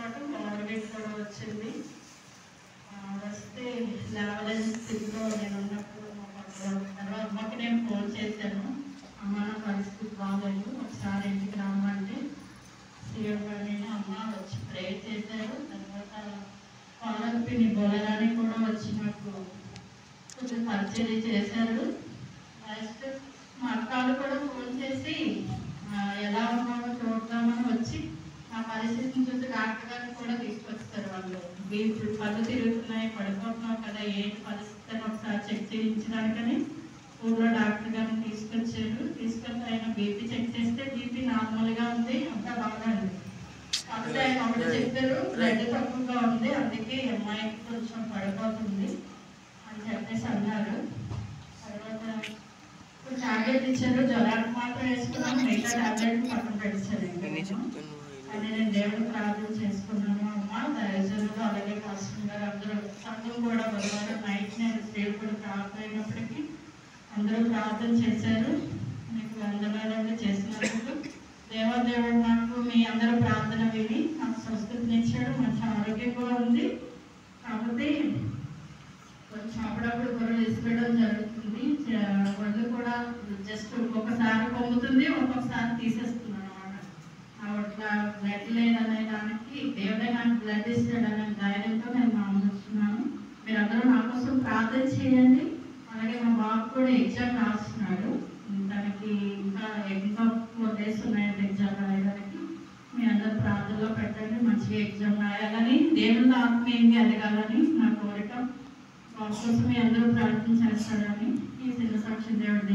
పాటు మార్నింగ్ కూడా వచ్చింది. వస్తే లేవలేని స్థితిలో నేను ఉన్నప్పుడు తర్వాత అమ్మకి నేను ఫోన్ చేశాను. అమ్మ నా పరిస్థితి బాగాలేదు, ఒకసారి ఇంటికి రమ్మంటే సీఎం గారిని అమ్మ వచ్చి ప్రేయర్ చేశారు. తర్వాత పాలపిని బొలరాని కూడా వచ్చి నాకు కొంచెం పరిచయం చేశారు. నెక్స్ట్ మా అక్కలు కూడా ఫోన్ చేసి ఎలా ఉన్నామో చూద్దామని వచ్చి ఆ పరిస్థితిని చూసి డాక్టర్ గారిని కూడా తీసుకొస్తారు. వాళ్ళు కళ్ళు తిరుగుతున్నాయి, పడిపోతున్నావు కదా, ఏంటి పరిస్థితి అని ఒకసారి చెక్ చేయించడానికని ఊళ్ళో డాక్టర్ గారిని తీసుకొచ్చారు. తీసుకొచ్చి ఆయన బీపీ చెక్ చేస్తే బీపీ నార్మల్గా ఉంది, అంతా బాగా ఉంది. కాకపోతే ఆయన ఒకటి చెప్పారు, బ్లడ్ తక్కువగా ఉంది, అందుకే అమ్మాయికి కొంచెం పడిపోతుంది అని చెప్పేసి అన్నారు. తర్వాత టాబ్లెట్ ఇచ్చారు, జ్వరానికి మాత్రం వేసుకున్నాను, మిగతా టాబ్లెట్ పక్కన పెట్టారు. అని నేను దేవుడు ప్రార్థన చేసుకున్నాను. అమ్మ దయచేసి అలాగే పాస్టర్ గారు అందరూ సంఘం కూడా బుధవారం నైట్ నేను దేవుడు ప్రార్థన అయినప్పటికీ అందరూ ప్రార్థన చేశారు. మీకు వందనాలు చేసినందుకు. దేవాదేవుడు నాకు మీ అందరూ ప్రార్థన విని నాకు స్వస్థతనిచ్చాడు, మంచి ఆరోగ్యం కూడా ఉంది. కాకపోతే కొంచెం అప్పుడప్పుడు గొర్రెలు ఇసిపెట్టడం జరుగుతుంది. ఒళ్ళు కూడా జస్ట్ ఒక్కొక్కసారి పొంగుతుంది, ఒక్కొక్కసారి తీసేస్తున్నాను అన్నమాట. అట్లా బ్లడ్ లేదనే దానికి దేవుడే నాకు బ్లడ్ ఇస్తాడనే ధైర్యంతో నేను మాట్లాడుతున్నాను. మీరందరూ నా కోసం ప్రార్థన చేయండి. అలాగే మా బాబు కూడా ఎగ్జామ్ రాస్తున్నాడు. తనకి ఇంకా 4 days ఉన్నాయండి ఎగ్జామ్ రాయడానికి. మీ అందరూ ప్రార్థనలో పెట్టండి, మంచిగా ఎగ్జామ్ రాయాలని, దేవుళ్ళ ఆత్మీయంగా ఎదగాలని నా కోరిక. కోసం మీ అందరూ ప్రార్థన చేస్తారని ఈ చిన్న సాక్షి దేవుడు